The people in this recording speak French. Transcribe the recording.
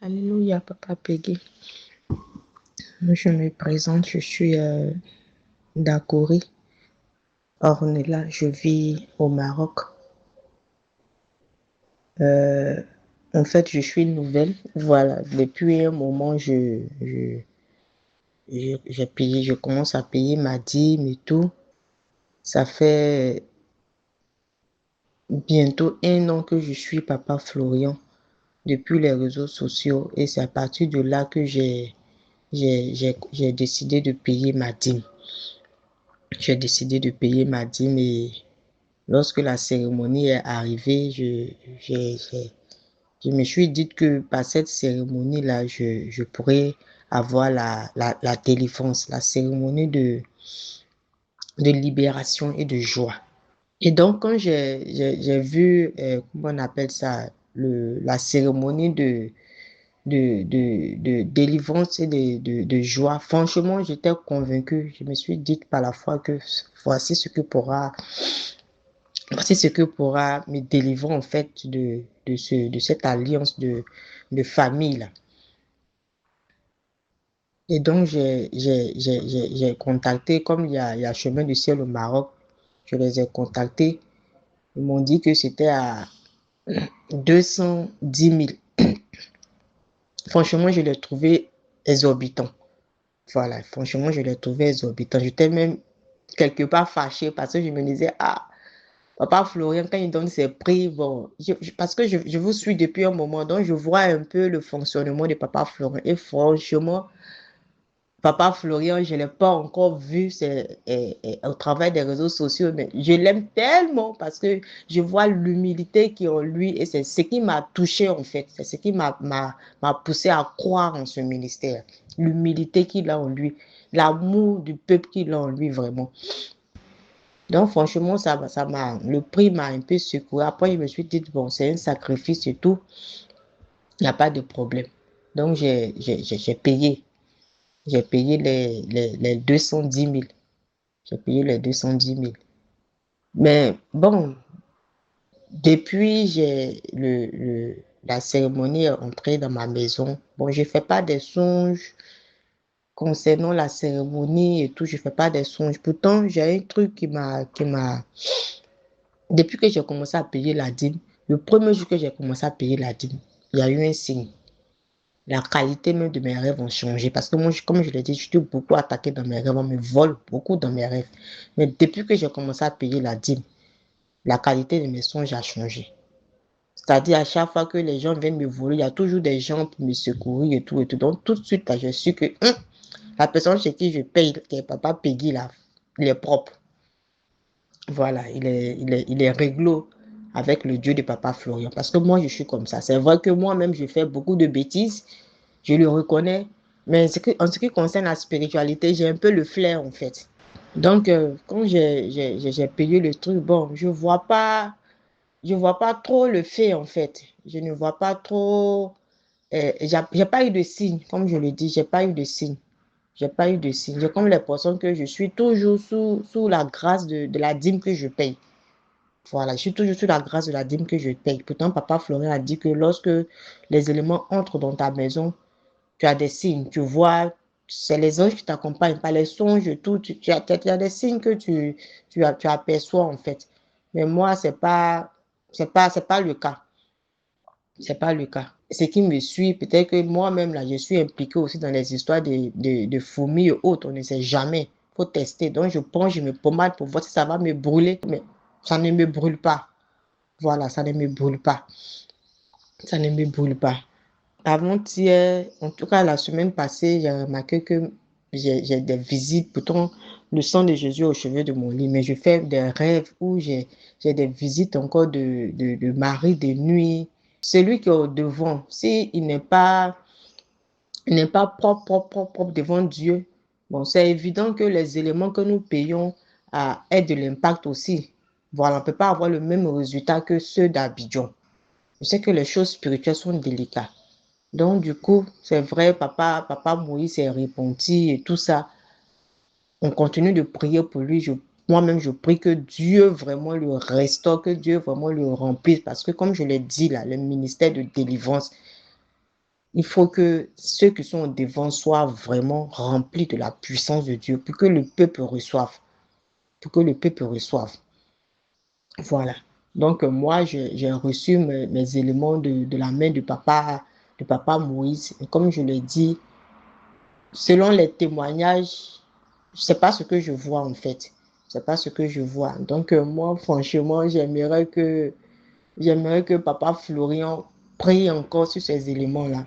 Alléluia, Papa Peggy. Je me présente, je suis d'Akori, Ornella, je vis au Maroc. Euh, En fait, je suis nouvelle. Voilà, depuis un moment, j'ai payé, je commence à payer ma dîme et tout. Ça fait bientôt un an que je suis Papa Florian depuis les réseaux sociaux et c'est à partir de là que j'ai décidé de payer ma dîme. J'ai décidé de payer ma dîme et lorsque la cérémonie est arrivée, j'ai- j'ai- je me suis dit que par cette cérémonie-là, je pourrais avoir la délivrance, la cérémonie de libération et de joie. Et donc, quand j'ai vu, comment on appelle ça, la cérémonie de délivrance et de joie, franchement, j'étais convaincue. Je me suis dit par la foi que voici ce que pourra Voici ce que pourra me délivrer en fait de cette alliance de famille-là. Et donc, j'ai contacté, comme il y a Chemin du Ciel au Maroc, je les ai contactés. Ils m'ont dit que c'était à 210 000. Franchement, je l'ai trouvé exorbitant. Voilà, franchement, je l'ai trouvé exorbitant. J'étais même quelque part fâchée parce que je me disais, ah, Papa Florian, quand il donne ses prix, bon, parce que je vous suis depuis un moment, donc je vois un peu le fonctionnement de Papa Florian. Et franchement, Papa Florian, je ne l'ai pas encore vu au travail des réseaux sociaux, mais je l'aime tellement parce que je vois l'humilité qui est en lui et c'est ce qui m'a touché en fait. C'est ce qui m'a poussé à croire en ce ministère. L'humilité qu'il a en lui, l'amour du peuple qu'il a en lui vraiment. Donc, franchement, le prix m'a un peu secoué. Après, je me suis dit, bon, c'est un sacrifice et tout, il n'y a pas de problème. Donc, j'ai payé. J'ai payé les 210 000. J'ai payé les 210 000. Mais bon, depuis la cérémonie est entrée dans ma maison, bon, je ne fais pas des songes concernant la cérémonie et tout, je ne fais pas des songes. Pourtant, j'ai un truc depuis que j'ai commencé à payer la dîme, le premier jour que j'ai commencé à payer la dîme, il y a eu un signe. La qualité même de mes rêves ont changé. Parce que moi, comme je l'ai dit, je suis beaucoup attaquée dans mes rêves. On me vole beaucoup dans mes rêves. Mais depuis que j'ai commencé à payer la dîme, la qualité de mes songes a changé. C'est-à-dire, à chaque fois que les gens viennent me voler, il y a toujours des gens pour me secourir et tout et tout. Donc, tout de suite, là, je suis que la personne chez qui je paye, qui est Papa Peggy, là, il est propre. Voilà, il est réglo avec le Dieu de Papa Florian. Parce que moi, je suis comme ça. C'est vrai que moi-même, je fais beaucoup de bêtises. Je le reconnais. Mais en ce qui concerne la spiritualité, j'ai un peu le flair, en fait. Donc, quand j'ai payé le truc, bon, je vois pas trop le fait, en fait. Je ne vois pas trop. J'ai pas eu de signe, comme je le dis, j'ai pas eu de signe. J'ai pas eu de signe. J'ai comme l'impression que je suis toujours sous la grâce de la dîme que je paye. Voilà, je suis toujours sous la grâce de la dîme que je paye. Pourtant, Papa Florian a dit que lorsque les éléments entrent dans ta maison, tu as des signes. Tu vois, c'est les anges qui t'accompagnent, pas les songes, tout. Tu as des signes que tu aperçois en fait. Mais moi, c'est pas le cas. C'est pas le cas. Ce qui me suit, peut-être que moi-même, là, je suis impliquée aussi dans les histoires de fourmis et autres. On ne sait jamais. Il faut tester. Donc, je prends, je me pommade pour voir si ça va me brûler. Mais ça ne me brûle pas. Voilà, ça ne me brûle pas. Ça ne me brûle pas. Avant-hier, en tout cas la semaine passée, j'ai remarqué que j'ai des visites. Pourtant, le sang de Jésus est au chevet de mon lit, mais je fais des rêves où j'ai des visites encore de mari de nuit. Celui qui est au devant, s'il il n'est pas propre devant Dieu, bon, c'est évident que les éléments que nous payons aient de l'impact aussi. Voilà, on ne peut pas avoir le même résultat que ceux d'Abidjan. Je sais que les choses spirituelles sont délicates. Donc, du coup, c'est vrai, papa Moïse s'est repenti et tout ça. On continue de prier pour lui. Moi-même, je prie que Dieu vraiment le restaure, que Dieu vraiment le remplisse. Parce que, comme je l'ai dit là, le ministère de délivrance, il faut que ceux qui sont devant soient vraiment remplis de la puissance de Dieu pour que le peuple reçoive. Pour que le peuple reçoive. Voilà. Donc, moi, j'ai reçu mes éléments de la main de papa Moïse. Et comme je l'ai dit, selon les témoignages, c'est pas ce que je vois en fait. C'est pas ce que je vois. Donc, moi, franchement, j'aimerais que papa Florian prie encore sur ces éléments-là.